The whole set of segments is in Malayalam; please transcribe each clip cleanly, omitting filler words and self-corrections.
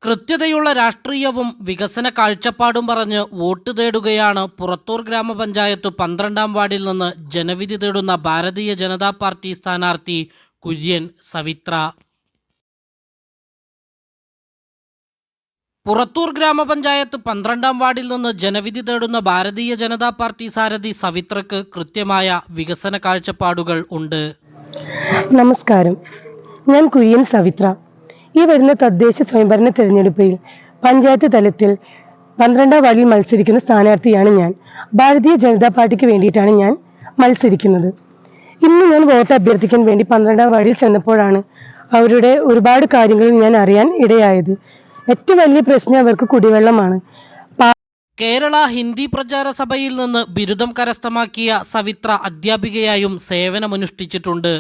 കൃത്യതയുള്ള രാഷ്ട്രീയവും വികസന കാഴ്ചപ്പാടും പറഞ്ഞ് വോട്ട് തേടുകയാണ് പുറത്തൂർ ഗ്രാമപഞ്ചായത്ത് 12-ാം വാർഡിൽ നിന്ന് ജനവിധി തേടുന്ന ഭാരതീയ ജനതാ പാർട്ടി സ്ഥാനാർത്ഥി കുര്യൻ സവിത്ര. പുറത്തൂർ ഗ്രാമപഞ്ചായത്ത് 12-ാം വാർഡിൽ നിന്ന് ജനവിധി തേടുന്ന ഭാരതീയ ജനതാ പാർട്ടി സാരഥി സവിത്രയ്ക്ക് കൃത്യമായ വികസന കാഴ്ചപ്പാടുകൾ ഉണ്ട്. നമസ്കാരം, ഞാൻ കുര്യൻ സവിത്ര. ഈ വരുന്ന തദ്ദേശ സ്വയംഭരണ തെരഞ്ഞെടുപ്പിൽ പഞ്ചായത്ത് തലത്തിൽ 12-ാം വാർഡിൽ മത്സരിക്കുന്ന സ്ഥാനാർത്ഥിയാണ് ഞാൻ. ഭാരതീയ ജനതാ പാർട്ടിക്ക് വേണ്ടിയിട്ടാണ് ഞാൻ മത്സരിക്കുന്നത്. ഇന്ന് ഞാൻ വോട്ട് അഭ്യർത്ഥിക്കാൻ വേണ്ടി 12-ാം വാർഡിൽ ചെന്നപ്പോഴാണ് അവരുടെ ഒരുപാട് കാര്യങ്ങൾ ഞാൻ അറിയാൻ ഇടയായത്. ഏറ്റവും വലിയ പ്രശ്നം അവർക്ക് കുടിവെള്ളമാണ്. കേരള ഹിന്ദി പ്രചാര സഭയിൽ നിന്ന് ബിരുദം കരസ്ഥമാക്കിയ സവിത്ര അധ്യാപികയായും സേവനമനുഷ്ഠിച്ചിട്ടുണ്ട്.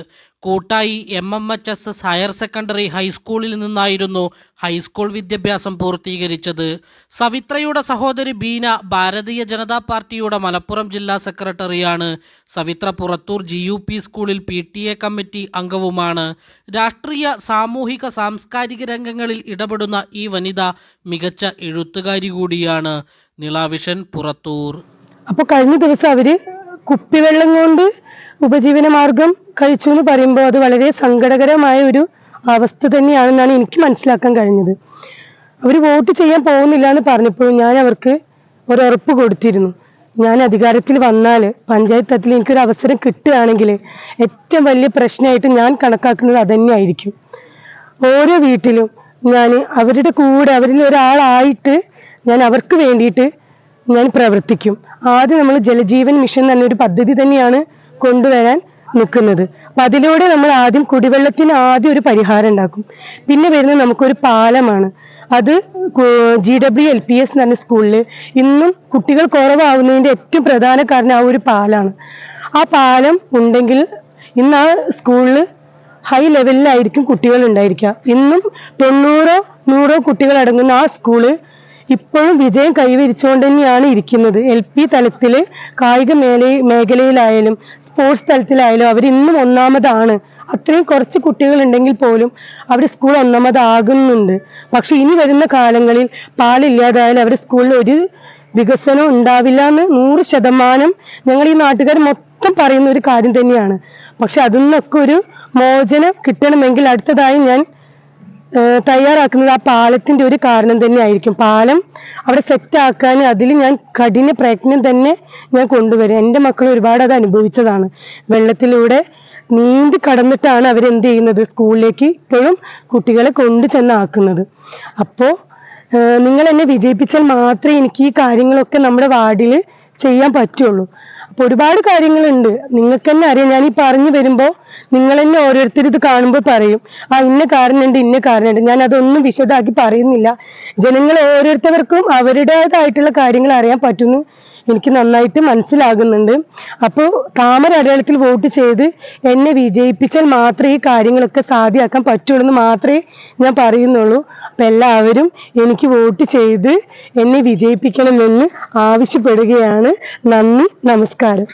കൂട്ടായി MMHS ഹയർ സെക്കൻഡറി ഹൈസ്കൂളിൽ നിന്നായിരുന്നു ഹൈസ്കൂൾ വിദ്യാഭ്യാസം പൂർത്തീകരിച്ചത്. സവിത്രയുടെ സഹോദരി ബീന ഭാരതീയ ജനതാ പാർട്ടിയുടെ മലപ്പുറം ജില്ലാ സെക്രട്ടറിയാണ്. സവിത്ര പുറത്തൂർ GUP സ്കൂളിൽ PTA കമ്മിറ്റി അംഗവുമാണ്. രാഷ്ട്രീയ, സാമൂഹിക, സാംസ്കാരിക രംഗങ്ങളിൽ ഇടപെടുന്ന ഈ വനിത മികച്ച എഴുത്തുകാരി കൂടിയാണ്. നിളാവിഷൻ, പുറത്തൂർ. അപ്പോൾ കഴിഞ്ഞ ദിവസം അവര് കുപ്പിവെള്ളം കൊണ്ട് ഉപജീവന മാർഗം കഴിച്ചു എന്ന് പറയുമ്പോൾ അത് വളരെ സങ്കടകരമായ ഒരു അവസ്ഥ തന്നെയാണെന്നാണ് എനിക്ക് മനസ്സിലാക്കാൻ കഴിഞ്ഞത്. അവർ വോട്ട് ചെയ്യാൻ പോകുന്നില്ല എന്ന് പറഞ്ഞപ്പോഴും ഞാൻ അവർക്ക് ഒരു ഉറപ്പ് കൊടുത്തിരുന്നു. ഞാൻ അധികാരത്തിൽ വന്നാൽ പഞ്ചായത്ത് തലത്തിൽ എനിക്കൊരു അവസരം കിട്ടുകയാണെങ്കിൽ ഏറ്റവും വലിയ പ്രശ്നമായിട്ട് ഞാൻ കണക്കാക്കുന്നത് അതന്നെയായിരിക്കും. ഓരോ വീട്ടിലും ഞാൻ അവരുടെ കൂടെ അവരിൽ ഒരാളായിട്ട് ഞാൻ അവർക്ക് വേണ്ടിയിട്ട് ഞാൻ പ്രവർത്തിക്കും. ആദ്യം നമ്മൾ ജലജീവൻ മിഷൻ എന്നൊരു പദ്ധതി തന്നെയാണ് കൊണ്ടുവരാൻ നിൽക്കുന്നത്. അപ്പം അതിലൂടെ നമ്മൾ ആദ്യം കുടിവെള്ളത്തിന് ആദ്യം ഒരു പരിഹാരം ഉണ്ടാക്കും. പിന്നെ വരുന്നത് നമുക്കൊരു പാലമാണ്. അത് GWLPS എന്ന് പറഞ്ഞ സ്കൂളിൽ ഇന്നും കുട്ടികൾ കുറവാകുന്നതിൻ്റെ ഏറ്റവും പ്രധാന കാരണം ആ ഒരു പാലാണ്. ആ പാലം ഉണ്ടെങ്കിൽ ഇന്ന് ആ സ്കൂളിൽ ഹൈ ലെവലിലായിരിക്കും കുട്ടികൾ ഉണ്ടായിരിക്കുക. ഇന്നും 90-100 കുട്ടികൾ അടങ്ങുന്ന ആ സ്കൂള് ഇപ്പോഴും വിജയം കൈവരിച്ചുകൊണ്ട് തന്നെയാണ് ഇരിക്കുന്നത്. LP തലത്തിൽ കായിക മേഖലയിലായാലും സ്പോർട്സ് തലത്തിലായാലും അവർ ഇന്നും ഒന്നാമതാണ്. അത്രയും കുറച്ച് കുട്ടികൾ ഉണ്ടെങ്കിൽ പോലും അവർ സ്കൂൾ ഒന്നാമതാകുന്നുണ്ട്. പക്ഷെ ഇനി വരുന്ന കാലങ്ങളിൽ പാലില്ലാതായാലും അവരുടെ സ്കൂളിൽ ഒരു വികസനം ഉണ്ടാവില്ല എന്ന് 100% ഞങ്ങൾ ഈ നാട്ടുകാർ മൊത്തം പറയുന്ന ഒരു കാര്യം തന്നെയാണ്. പക്ഷെ അതിൽ നിന്നൊക്കെ ഒരു മോചനം കിട്ടണമെങ്കിൽ അടുത്തതായി ഞാൻ തയ്യാറാക്കുന്നത് ആ പാലത്തിന്റെ ഒരു കാരണം തന്നെ ആയിരിക്കും. പാലം അവിടെ സെറ്റ് ആക്കാൻ അതിൽ ഞാൻ കഠിന പ്രയത്നം തന്നെ ഞാൻ കൊണ്ടുവരും. എൻ്റെ മക്കൾ ഒരുപാട് അത് അനുഭവിച്ചതാണ്. വെള്ളത്തിലൂടെ നീന്തി കടന്നിട്ടാണ് അവരെന്ത് ചെയ്യുന്നത്, സ്കൂളിലേക്ക് ഇപ്പോഴും കുട്ടികളെ കൊണ്ടു ചെന്നാക്കുന്നത്. അപ്പോൾ നിങ്ങൾ എന്നെ വിജയിപ്പിച്ചാൽ മാത്രമേ എനിക്ക് ഈ കാര്യങ്ങളൊക്കെ നമ്മുടെ വാർഡിൽ ചെയ്യാൻ പറ്റുള്ളൂ. അപ്പോൾ ഒരുപാട് കാര്യങ്ങളുണ്ട്, നിങ്ങൾക്ക് തന്നെ അറിയാം. ഞാൻ ഈ പറഞ്ഞു വരുമ്പോൾ നിങ്ങൾ തന്നെ ഓരോരുത്തർ ഇത് കാണുമ്പോൾ പറയും ഇന്ന കാരണമുണ്ട്, ഇന്ന കാരണമുണ്ട്. ഞാൻ അതൊന്നും വിശദമാക്കി പറയുന്നില്ല. ജനങ്ങൾ ഓരോരുത്തർക്കും അവരുടേതായിട്ടുള്ള കാര്യങ്ങൾ അറിയാൻ പറ്റുന്നു എനിക്ക് നന്നായിട്ട് മനസ്സിലാകുന്നുണ്ട്. അപ്പോൾ താമര അടയാളത്തിൽ വോട്ട് ചെയ്ത് എന്നെ വിജയിപ്പിച്ചാൽ മാത്രമേ ഈ കാര്യങ്ങളൊക്കെ സാധ്യമാക്കാൻ പറ്റുള്ളൂ എന്ന് മാത്രമേ ഞാൻ പറയുന്നുള്ളൂ. അപ്പം എല്ലാവരും എനിക്ക് വോട്ട് ചെയ്ത് എന്നെ വിജയിപ്പിക്കണമെന്ന് ആവശ്യപ്പെടുകയാണ്. നന്ദി, നമസ്കാരം.